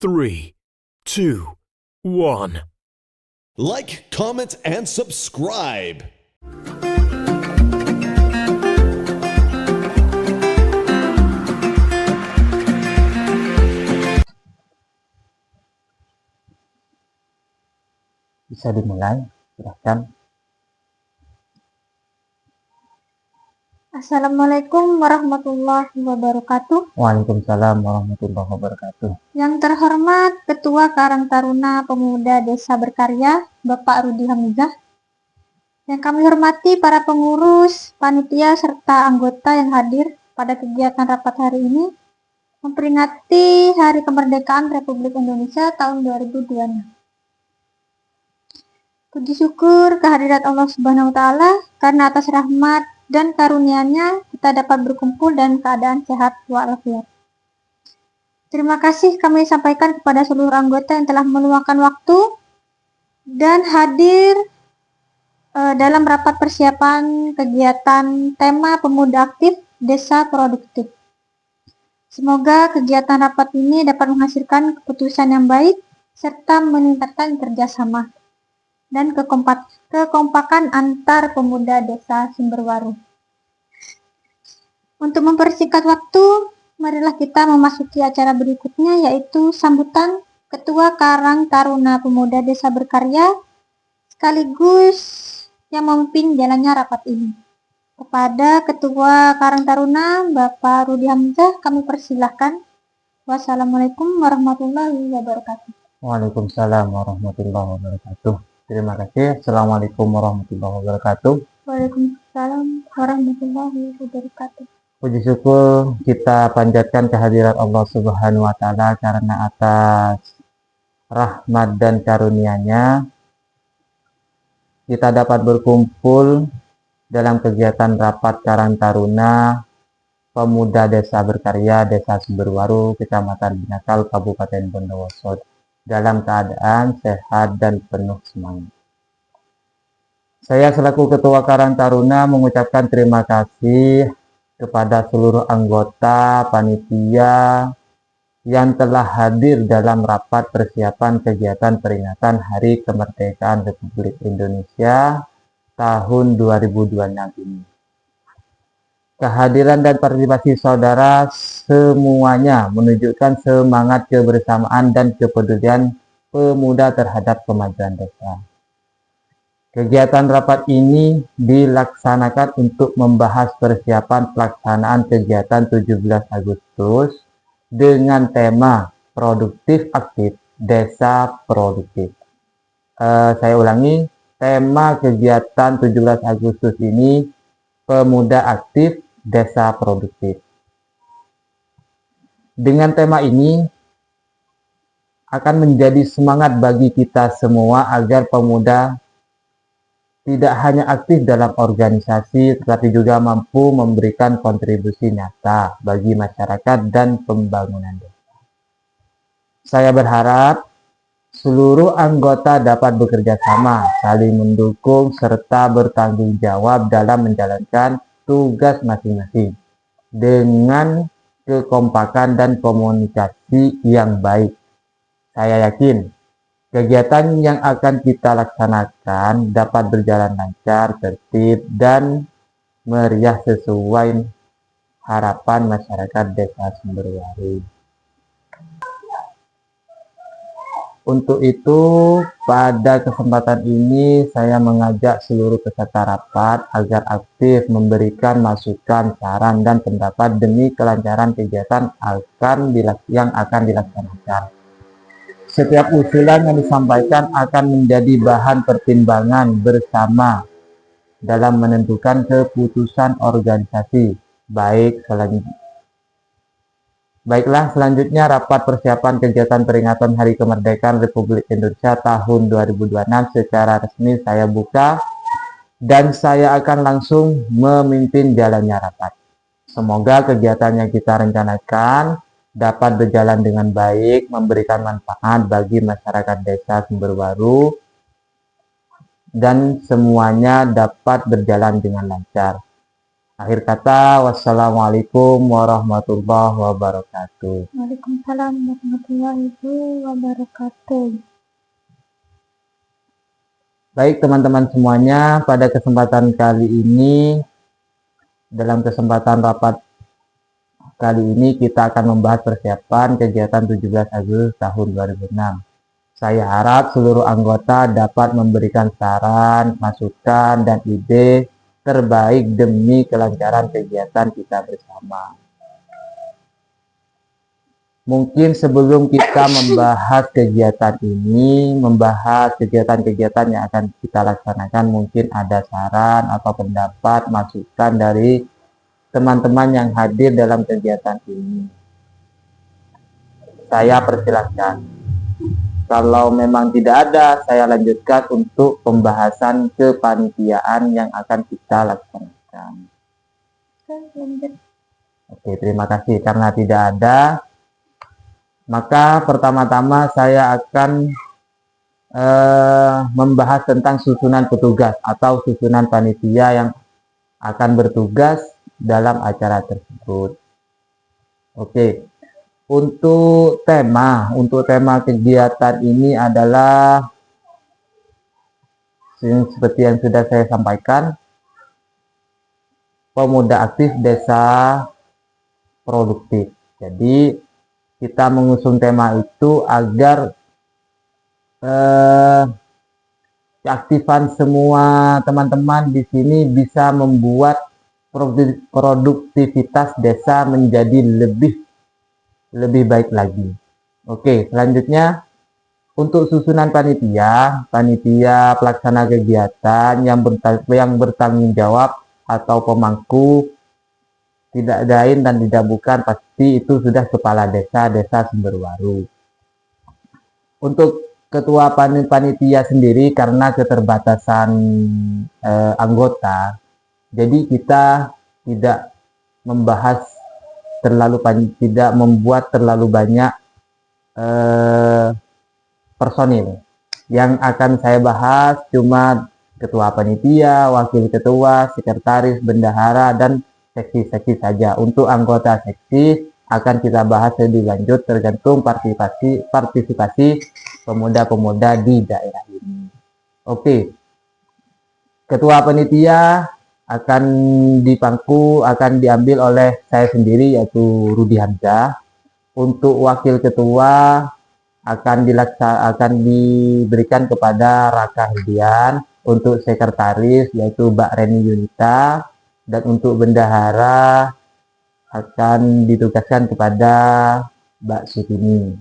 3, 2, 1. Like, comment, and subscribe. Bisa dimulai, silahkan. Assalamualaikum warahmatullahi wabarakatuh. Waalaikumsalam warahmatullahi wabarakatuh. Yang terhormat Ketua Karang Taruna Pemuda Desa Berkarya, Bapak Rudi Hamzah. Yang kami hormati para pengurus, panitia, serta anggota yang hadir pada kegiatan rapat hari ini memperingati Hari Kemerdekaan Republik Indonesia tahun 2026. Puji syukur kehadirat Allah Subhanahu wa Ta'ala karena atas rahmat dan karunia-Nya kita dapat berkumpul dalam keadaan sehat walafiat. Terima kasih kami sampaikan kepada seluruh anggota yang telah meluangkan waktu dan hadir dalam rapat persiapan kegiatan tema Pemuda Aktif Desa Produktif. Semoga kegiatan rapat ini dapat menghasilkan keputusan yang baik serta meningkatkan kerjasama dan kekompakan antar pemuda desa Sumberwaru. Untuk mempersingkat waktu, marilah kita memasuki acara berikutnya, yaitu sambutan Ketua Karang Taruna Pemuda Desa Berkarya sekaligus yang memimpin jalannya rapat ini. Kepada Ketua Karang Taruna Bapak Rudi Hamzah kami persilahkan. Wassalamualaikum warahmatullahi wabarakatuh. Waalaikumsalam warahmatullahi wabarakatuh. Terima kasih. Assalamualaikum warahmatullahi wabarakatuh. Waalaikumsalam warahmatullahi wabarakatuh. Puji syukur kita panjatkan kehadirat Allah Subhanahu wa Ta'ala karena atas rahmat dan karunia-Nya kita dapat berkumpul dalam kegiatan rapat Karang Taruna Pemuda Desa Berkarya Desa Sumberwaru, Kecamatan Binakal, Kabupaten Bondowoso dalam keadaan sehat dan penuh semangat. Saya selaku Ketua Karang Taruna mengucapkan terima kasih kepada seluruh anggota panitia yang telah hadir dalam rapat persiapan kegiatan peringatan Hari Kemerdekaan Republik Indonesia tahun 2026 ini. Kehadiran dan partisipasi saudara semuanya menunjukkan semangat kebersamaan dan kepedulian pemuda terhadap kemajuan desa. Kegiatan rapat ini dilaksanakan untuk membahas persiapan pelaksanaan kegiatan 17 Agustus dengan tema Produktif Aktif Desa Produktif. Saya ulangi, tema kegiatan 17 Agustus ini Pemuda Aktif Desa Produktif. Dengan tema ini akan menjadi semangat bagi kita semua agar pemuda tidak hanya aktif dalam organisasi, tetapi juga mampu memberikan kontribusi nyata bagi masyarakat dan pembangunan desa. Saya berharap seluruh anggota dapat bekerja sama, saling mendukung, serta bertanggung jawab dalam menjalankan tugas masing-masing dengan kekompakan dan komunikasi yang baik. Saya yakin kegiatan yang akan kita laksanakan dapat berjalan lancar, tertib, dan meriah sesuai harapan masyarakat Desa Sumberwaru. Untuk itu, pada kesempatan ini saya mengajak seluruh peserta rapat agar aktif memberikan masukan, saran, dan pendapat demi kelancaran kegiatan yang akan dilaksanakan. Setiap usulan yang disampaikan akan menjadi bahan pertimbangan bersama dalam menentukan keputusan organisasi. Baiklah, selanjutnya rapat persiapan kegiatan peringatan Hari Kemerdekaan Republik Indonesia tahun 2026 secara resmi saya buka dan saya akan langsung memimpin jalannya rapat. Semoga kegiatan yang kita rencanakan dapat berjalan dengan baik, memberikan manfaat bagi masyarakat Desa Sumberwaru dan semuanya dapat berjalan dengan lancar. Akhir kata, wassalamualaikum warahmatullahi wabarakatuh. Waalaikumsalam warahmatullahi wabarakatuh. Baik teman-teman semuanya, pada kesempatan kali ini, dalam kesempatan rapat kali ini kita akan membahas persiapan kegiatan 17 Agustus tahun 2006. Saya harap seluruh anggota dapat memberikan saran, masukan, dan ide terbaik demi kelancaran kegiatan kita bersama. Mungkin sebelum kita membahas kegiatan ini, membahas kegiatan-kegiatan yang akan kita laksanakan, mungkin ada saran atau pendapat, masukan dari teman-teman yang hadir dalam kegiatan ini. Saya persilahkan. Kalau memang tidak ada, saya lanjutkan untuk pembahasan kepanitiaan yang akan kita laksanakan. Oke, terima kasih. Karena tidak ada, maka pertama-tama saya akan membahas tentang susunan petugas atau susunan panitia yang akan bertugas dalam acara tersebut. Oke. Untuk tema kegiatan ini adalah seperti yang sudah saya sampaikan, pemuda aktif desa produktif. Jadi kita mengusung tema itu agar keaktifan semua teman-teman di sini bisa membuat produktivitas desa menjadi lebih baik lagi. Oke, selanjutnya untuk susunan panitia pelaksana kegiatan yang bertanggung jawab atau pemangku tidak lain dan tidak bukan pasti itu sudah kepala desa Sumberwaru. Untuk ketua panitia sendiri karena keterbatasan anggota, jadi kita tidak membahas tidak membuat terlalu banyak personil. Yang akan saya bahas cuma ketua panitia, wakil ketua, sekretaris, bendahara, dan seksi-seksi saja. Untuk anggota seksi akan kita bahas lebih lanjut tergantung partisipasi pemuda-pemuda di daerah ini. Oke. Ketua panitia akan diambil oleh saya sendiri yaitu Rudi Hamzah. Untuk wakil ketua akan diberikan kepada Raka Hidian. Untuk sekretaris yaitu Mbak Reni Yunita, dan untuk bendahara akan ditugaskan kepada Mbak Sutini.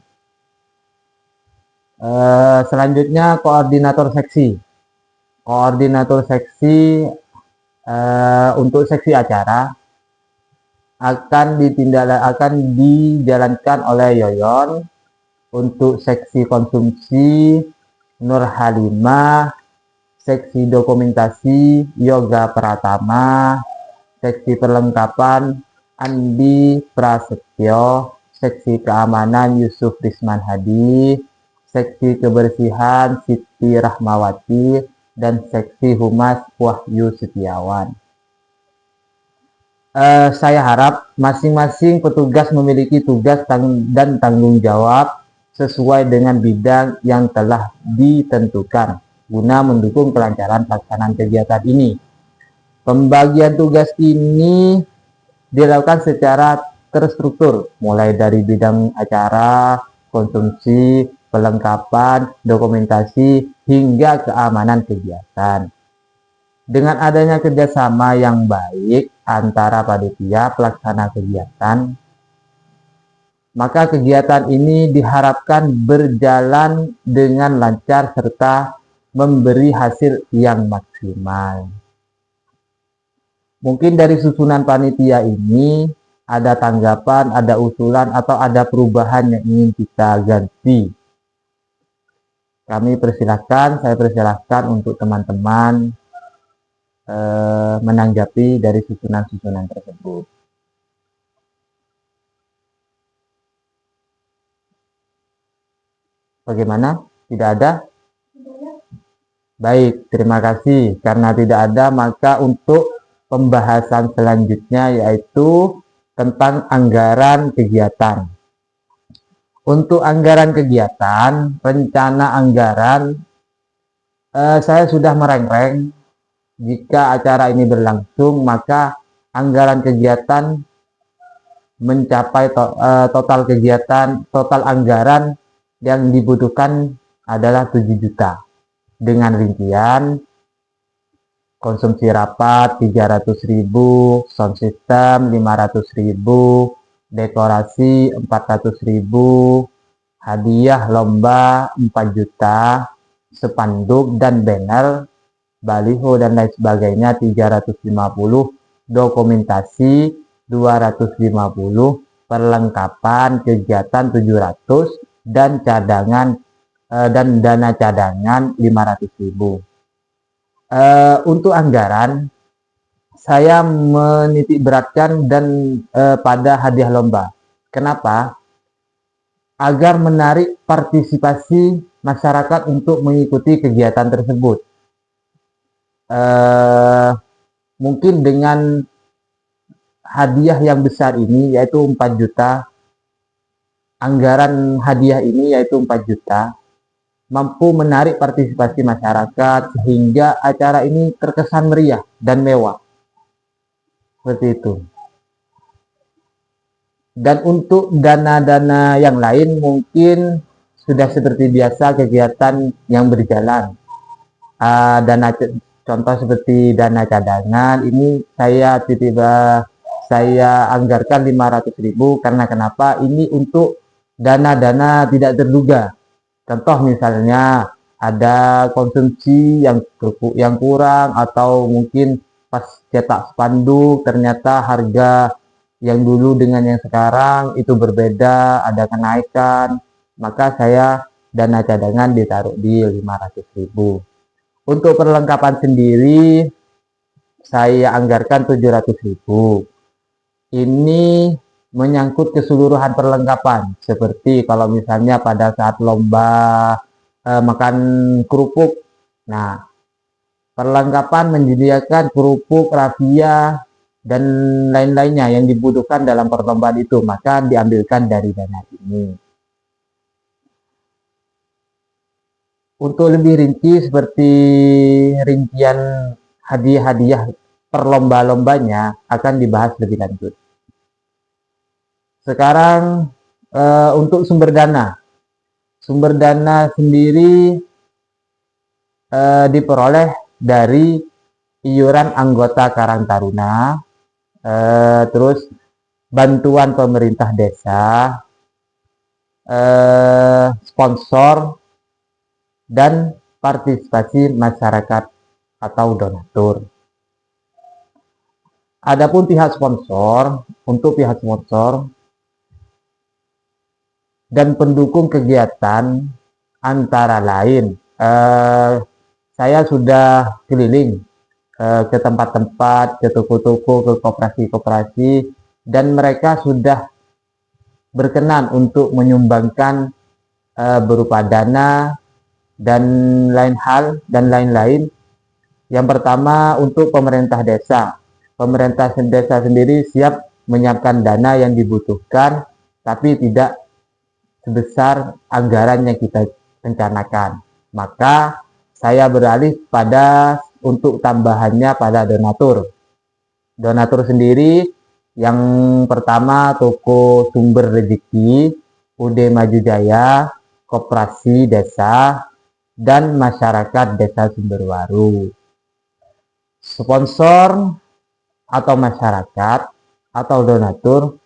Selanjutnya koordinator seksi. Untuk seksi acara akan dijalankan oleh Yoyon. Untuk seksi konsumsi Nur Halimah, seksi dokumentasi Yoga Pratama, seksi perlengkapan Andi Prasetyo, seksi keamanan Yusuf Risman Hadi, seksi kebersihan Siti Rahmawati, dan seksi humas Wahyu Setiawan. Saya harap masing-masing petugas memiliki tugas dan tanggung jawab sesuai dengan bidang yang telah ditentukan guna mendukung kelancaran pelaksanaan kegiatan ini. Pembagian tugas ini dilakukan secara terstruktur, mulai dari bidang acara, konsumsi, perlengkapan, dokumentasi, hingga keamanan kegiatan. Dengan adanya kerjasama yang baik antara panitia pelaksana kegiatan, maka kegiatan ini diharapkan berjalan dengan lancar serta memberi hasil yang maksimal. Mungkin dari susunan panitia ini ada tanggapan, ada usulan, atau ada perubahan yang ingin kita ganti. Saya persilahkan untuk teman-teman menanggapi dari susunan-susunan tersebut. Bagaimana? Tidak ada? Baik, terima kasih. Karena tidak ada, maka untuk pembahasan selanjutnya, yaitu tentang anggaran kegiatan. Untuk anggaran kegiatan, rencana anggaran, saya sudah mereng-reng. Jika acara ini berlangsung, maka anggaran kegiatan mencapai total anggaran yang dibutuhkan adalah 7 juta. Dengan rincian konsumsi rapat 300.000, sound system 500.000, dekorasi 400.000, hadiah lomba 4 juta, spanduk dan banner, baliho dan lain sebagainya 350, dokumentasi 250, perlengkapan kegiatan 700, dan dana cadangan 500.000. Untuk anggaran, saya menitik beratkan pada hadiah lomba. Kenapa? Agar menarik partisipasi masyarakat untuk mengikuti kegiatan tersebut. Mungkin dengan hadiah yang besar ini, yaitu 4 juta, anggaran hadiah ini yaitu 4 juta, mampu menarik partisipasi masyarakat sehingga acara ini terkesan meriah dan mewah. Seperti itu. Dan untuk dana-dana yang lain mungkin sudah seperti biasa kegiatan yang berjalan. Contoh seperti dana cadangan ini saya anggarkan 500.000 karena kenapa? Ini untuk dana-dana tidak terduga. Contoh misalnya ada konsumsi yang kurang, atau mungkin pas cetak spanduk ternyata harga yang dulu dengan yang sekarang itu berbeda, ada kenaikan, maka saya dana cadangan ditaruh di 500.000. Untuk perlengkapan sendiri saya anggarkan 700.000. Ini menyangkut keseluruhan perlengkapan, seperti kalau misalnya pada saat lomba makan kerupuk. Nah, perlengkapan menyediakan kerupuk, raffia, dan lain-lainnya yang dibutuhkan dalam perlombaan itu, maka diambilkan dari dana ini. Untuk lebih rinci seperti rincian hadiah-hadiah perlomba-lombanya akan dibahas lebih lanjut. Sekarang untuk sumber dana. Sumber dana sendiri diperoleh dari iuran anggota Karang Taruna, terus bantuan pemerintah desa, sponsor, dan partisipasi masyarakat atau donatur. Adapun pihak sponsor, untuk pihak sponsor dan pendukung kegiatan antara lain, saya sudah keliling ke tempat-tempat, ke toko-toko, ke koperasi-koperasi, dan mereka sudah berkenan untuk menyumbangkan berupa dana dan lain-lain. Yang pertama, untuk pemerintah desa. Pemerintah desa sendiri siap menyiapkan dana yang dibutuhkan, tapi tidak sebesar anggaran yang kita rencanakan. Maka saya beralih untuk tambahannya pada donatur. Donatur sendiri yang pertama toko Sumber Rezeki, UD Maju Jaya, koperasi desa, dan masyarakat desa Sumberwaru. Sponsor atau masyarakat atau donatur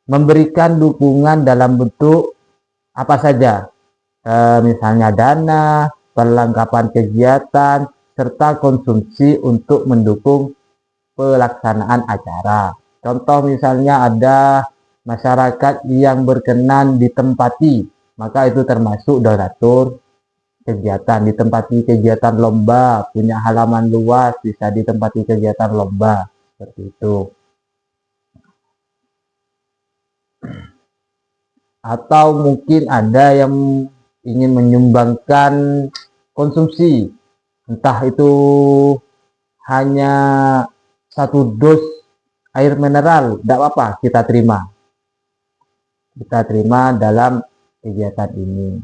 memberikan dukungan dalam bentuk apa saja, misalnya dana, perlengkapan kegiatan, serta konsumsi untuk mendukung pelaksanaan acara. Contoh misalnya ada masyarakat yang berkenan ditempati, maka itu termasuk donatur kegiatan. Ditempati kegiatan lomba, punya halaman luas, bisa ditempati kegiatan lomba, seperti itu. Atau mungkin ada yang ingin menyumbangkan konsumsi, entah itu hanya 1 dus air mineral, tidak apa-apa, kita terima. Kita terima dalam kegiatan ini.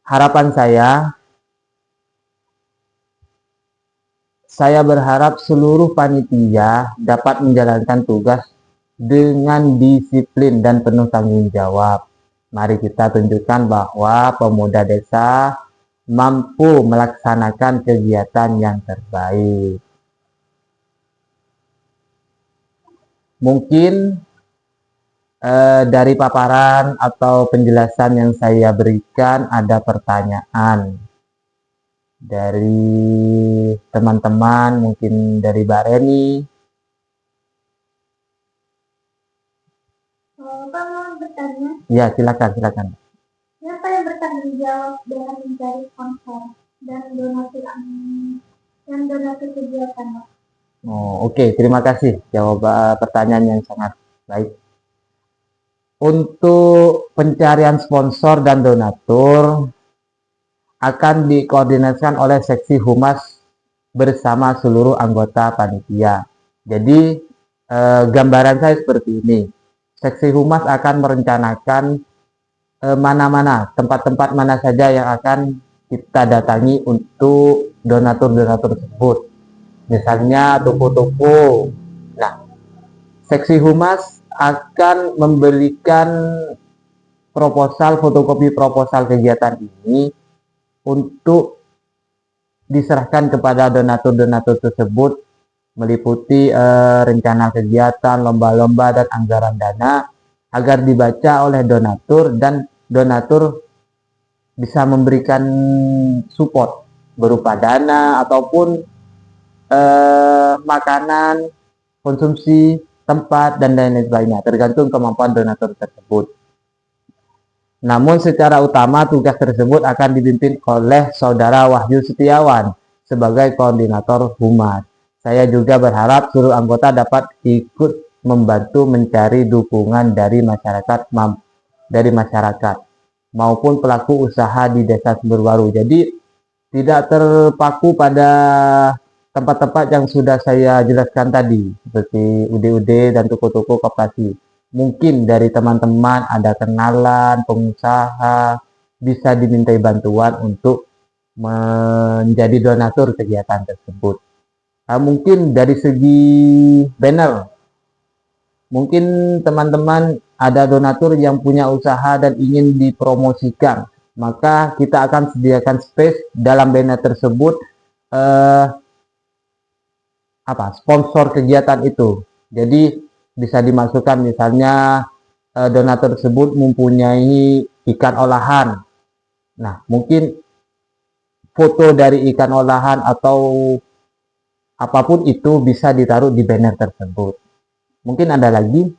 Harapan saya berharap seluruh panitia dapat menjalankan tugas dengan disiplin dan penuh tanggung jawab. Mari kita tunjukkan bahwa pemuda desa mampu melaksanakan kegiatan yang terbaik. Mungkin dari paparan atau penjelasan yang saya berikan ada pertanyaan dari teman-teman, mungkin dari Mbak Reni. Bapak mau bertanya, Ya, silakan. siapa yang bertanggung jawab dalam mencari sponsor dan donatur kegiatan, Pak? Oh, oke. Terima kasih jawab pertanyaan yang sangat baik. Untuk pencarian sponsor dan donatur akan dikoordinasikan oleh seksi humas bersama seluruh anggota panitia. Jadi gambaran saya seperti ini. Seksi humas akan merencanakan tempat-tempat mana saja yang akan kita datangi untuk donatur-donatur tersebut. Misalnya toko-toko. Nah, seksi humas akan memberikan fotokopi proposal kegiatan ini untuk diserahkan kepada donatur-donatur tersebut, meliputi rencana kegiatan, lomba-lomba, dan anggaran dana, agar dibaca oleh donatur dan donatur bisa memberikan support berupa dana ataupun makanan, konsumsi, tempat, dan lain-lain sebagainya, tergantung kemampuan donatur tersebut. Namun secara utama tugas tersebut akan dipimpin oleh Saudara Wahyu Setiawan sebagai koordinator humas. Saya juga berharap seluruh anggota dapat ikut membantu mencari dukungan dari masyarakat maupun pelaku usaha di Desa Sumberwaru. Jadi tidak terpaku pada tempat-tempat yang sudah saya jelaskan tadi, seperti UD-UD dan toko-toko koperasi. Mungkin dari teman-teman ada kenalan, pengusaha, bisa dimintai bantuan untuk menjadi donatur kegiatan tersebut. Mungkin dari segi banner, mungkin teman-teman ada donatur yang punya usaha dan ingin dipromosikan, maka kita akan sediakan space dalam banner tersebut sponsor kegiatan itu. Jadi bisa dimasukkan misalnya donatur tersebut mempunyai ikan olahan. Nah, mungkin foto dari ikan olahan atau apapun itu bisa ditaruh di banner tersebut. Mungkin ada lagi?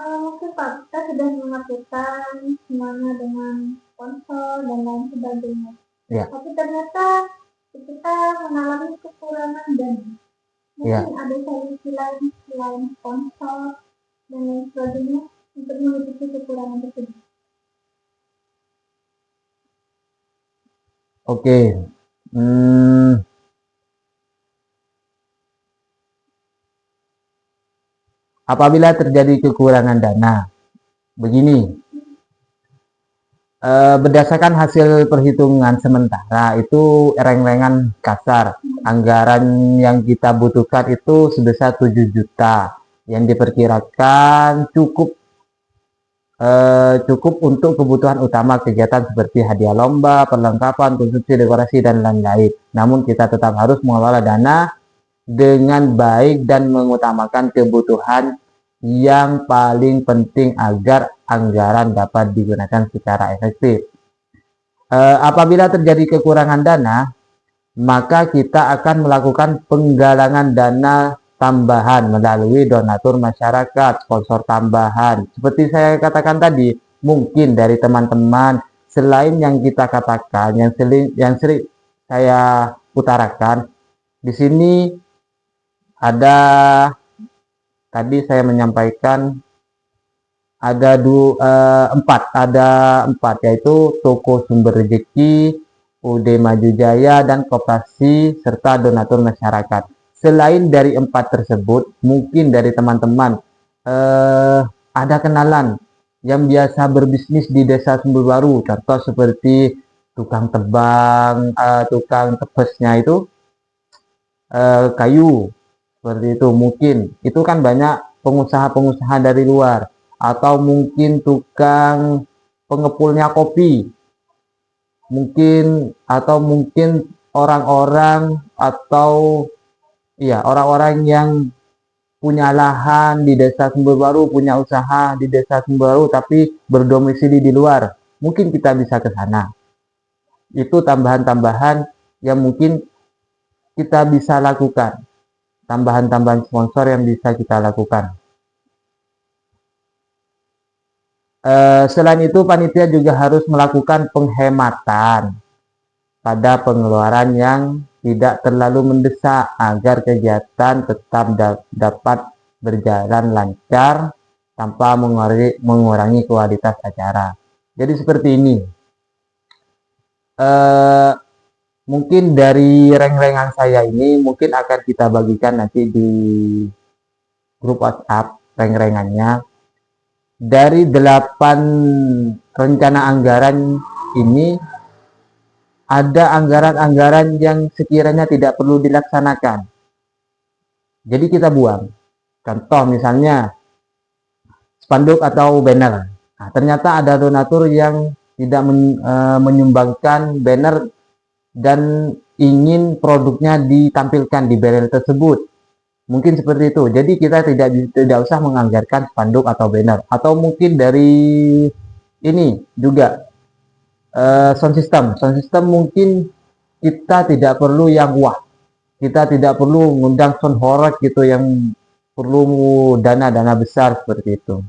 Mungkin Pak, kita sudah mengaturkan semuanya dengan sponsor dan lain sebagainya. Ya. Tapi ternyata kita mengalami kekurangan dana. Mungkin ada solusi lain selain sponsor dan lain sebagainya untuk menutupi kekurangan tersebut. Oke. Apabila terjadi kekurangan dana, begini, berdasarkan hasil perhitungan sementara itu reng-rengan kasar, anggaran yang kita butuhkan itu sebesar 7 juta yang diperkirakan cukup untuk kebutuhan utama kegiatan seperti hadiah lomba, perlengkapan, konsumsi, dekorasi, dan lain-lain. Namun kita tetap harus mengelola dana dengan baik dan mengutamakan kebutuhan yang paling penting agar anggaran dapat digunakan secara efektif. Apabila terjadi kekurangan dana, maka kita akan melakukan penggalangan dana tambahan melalui donatur masyarakat, sponsor tambahan. Seperti saya katakan tadi, mungkin dari teman-teman selain yang kita katakan, yang sering saya utarakan, di sini ada tadi saya menyampaikan ada empat, yaitu Toko Sumber Rezeki, UD Maju Jaya, dan Koperasi, serta donatur masyarakat. Selain dari empat tersebut, mungkin dari teman-teman ada kenalan yang biasa berbisnis di Desa Sumber Baru, contoh seperti tukang tebang, tukang tepesnya itu kayu, seperti itu. Mungkin itu kan banyak pengusaha-pengusaha dari luar, atau mungkin tukang pengepulnya kopi, mungkin, atau mungkin orang-orang, atau iya, orang-orang yang punya lahan di Desa Sumber Baru, punya usaha di Desa Sumber Baru, tapi berdomisili di luar. Mungkin kita bisa ke sana. Itu tambahan-tambahan yang mungkin kita bisa lakukan. Tambahan-tambahan sponsor yang bisa kita lakukan. Selain itu, panitia juga harus melakukan penghematan pada pengeluaran yang tidak terlalu mendesak agar kegiatan tetap dapat berjalan lancar tanpa mengurangi kualitas acara. Jadi seperti ini. Mungkin dari reng-rengan saya ini mungkin akan kita bagikan nanti di grup WhatsApp reng-rengannya. Dari 8 rencana anggaran ini, ada anggaran-anggaran yang sekiranya tidak perlu dilaksanakan. Jadi kita buang. Contoh misalnya spanduk atau banner. Nah, ternyata ada donatur yang tidak menyumbangkan banner dan ingin produknya ditampilkan di banner tersebut. Mungkin seperti itu. Jadi kita tidak usah menganggarkan spanduk atau banner. Atau mungkin dari ini juga sound system. Sound system mungkin kita tidak perlu yang wah. Kita tidak perlu ngundang sound horror gitu yang perlu dana-dana besar seperti itu.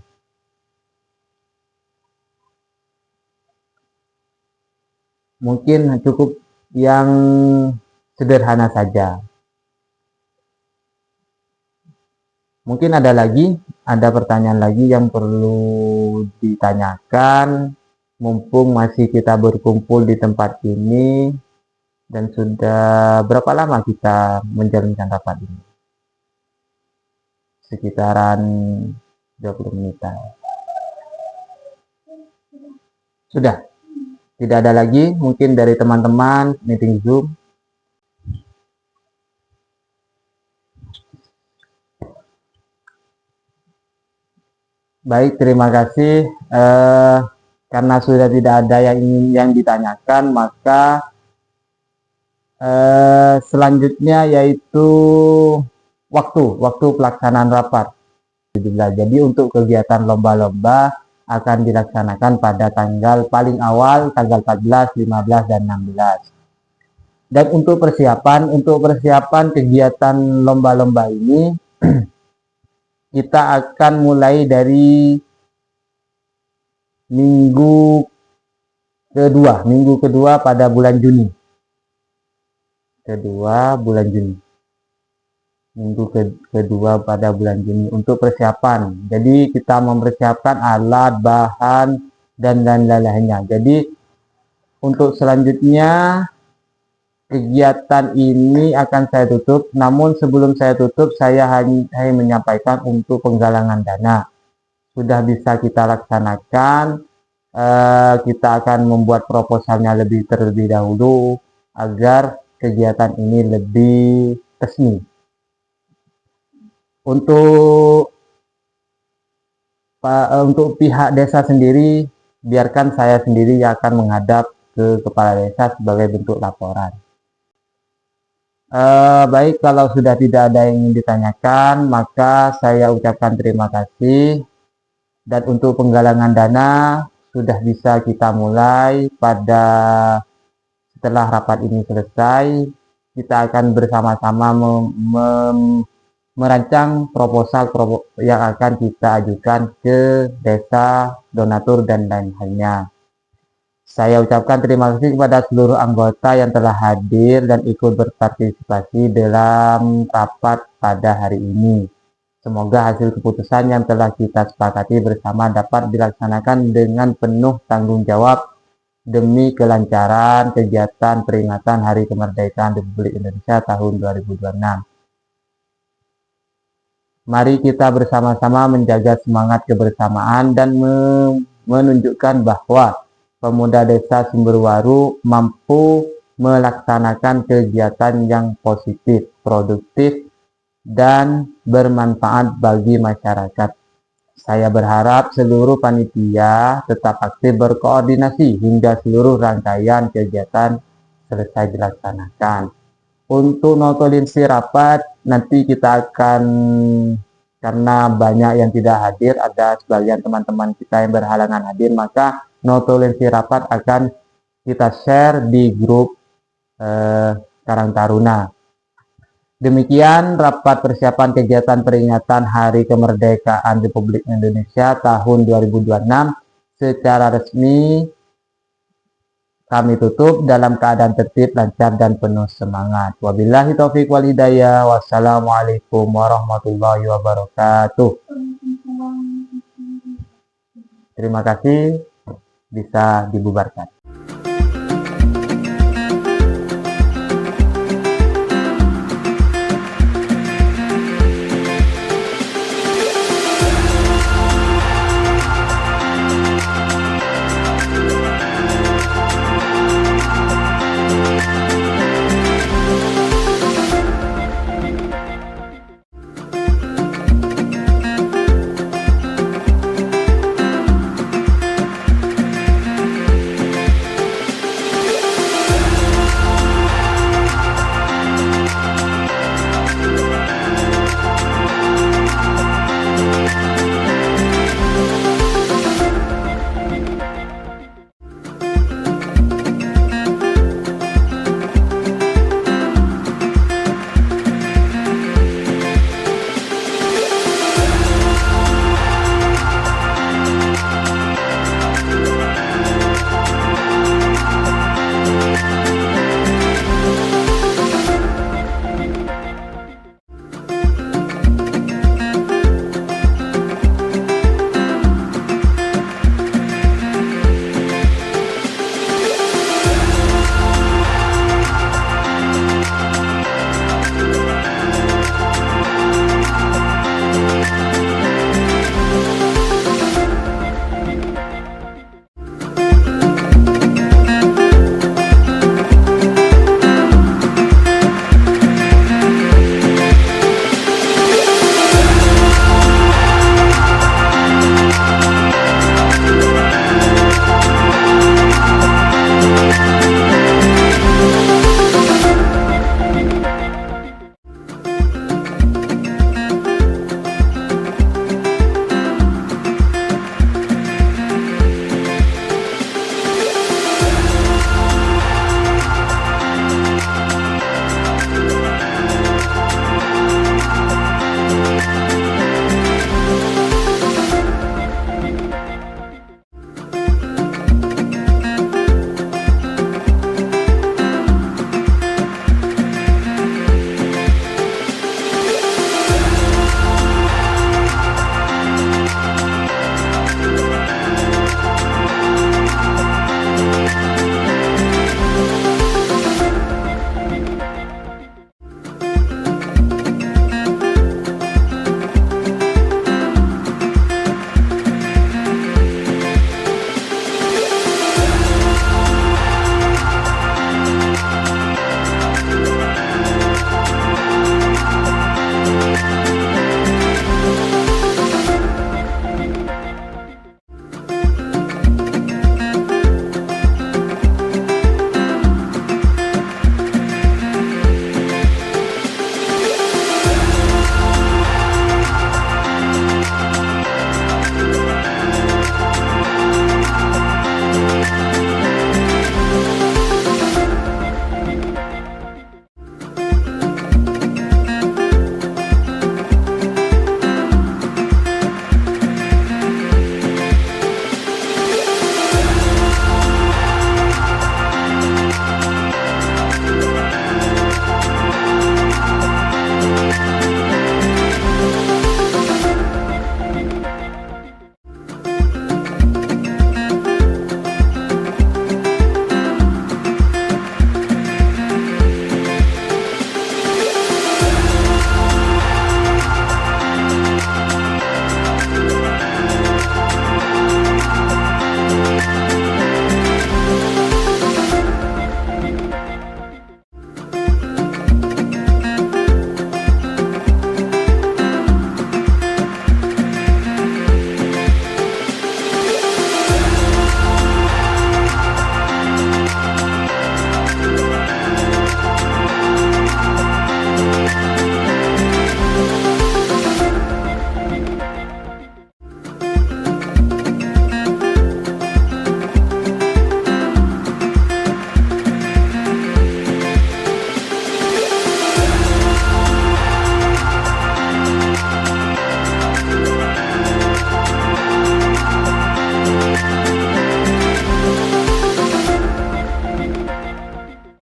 Mungkin cukup yang sederhana saja. Mungkin ada pertanyaan lagi yang perlu ditanyakan, mumpung masih kita berkumpul di tempat ini, dan sudah berapa lama kita menjalankan rapat ini? Sekitaran 20 menitan. Sudah, tidak ada lagi mungkin dari teman-teman meeting Zoom. Baik, terima kasih. Karena sudah tidak ada yang ditanyakan, maka selanjutnya yaitu waktu pelaksanaan rapat. Jadi untuk kegiatan lomba-lomba akan dilaksanakan pada tanggal paling awal, tanggal 14, 15, dan 16. Dan untuk persiapan kegiatan lomba-lomba ini, kita akan mulai dari minggu kedua pada bulan Juni. Minggu kedua pada bulan Juni untuk persiapan. Jadi kita mempersiapkan alat, bahan, dan lain-lainnya. Jadi untuk selanjutnya kegiatan ini akan saya tutup, namun sebelum saya tutup, saya hanya menyampaikan untuk penggalangan dana. Sudah bisa kita laksanakan, kita akan membuat proposalnya terlebih dahulu, agar kegiatan ini lebih resmi. Untuk pihak desa sendiri, biarkan saya sendiri yang akan menghadap ke kepala desa sebagai bentuk laporan. Baik, kalau sudah tidak ada yang ingin ditanyakan, maka saya ucapkan terima kasih. Dan untuk penggalangan dana sudah bisa kita mulai setelah rapat ini selesai. Kita akan bersama-sama merancang proposal yang akan kita ajukan ke desa, donatur, dan lain halnya. Saya ucapkan terima kasih kepada seluruh anggota yang telah hadir dan ikut berpartisipasi dalam rapat pada hari ini. Semoga hasil keputusan yang telah kita sepakati bersama dapat dilaksanakan dengan penuh tanggung jawab demi kelancaran kegiatan peringatan Hari Kemerdekaan Republik Indonesia tahun 2026. Mari kita bersama-sama menjaga semangat kebersamaan dan menunjukkan bahwa pemuda Desa Sumberwaru mampu melaksanakan kegiatan yang positif, produktif, dan bermanfaat bagi masyarakat. Saya berharap seluruh panitia tetap aktif berkoordinasi hingga seluruh rangkaian kegiatan selesai dilaksanakan. Untuk notulensi rapat, nanti kita akan, karena banyak yang tidak hadir, ada sebagian teman-teman kita yang berhalangan hadir, maka notulensi rapat akan kita share di grup Karang Taruna. Demikian rapat persiapan kegiatan peringatan Hari Kemerdekaan Republik Indonesia tahun 2026 secara resmi kami tutup dalam keadaan tertib, lancar, dan penuh semangat. Wabillahi taufiq wal hidayah. Wassalamualaikum warahmatullahi wabarakatuh. Terima kasih, bisa dibubarkan.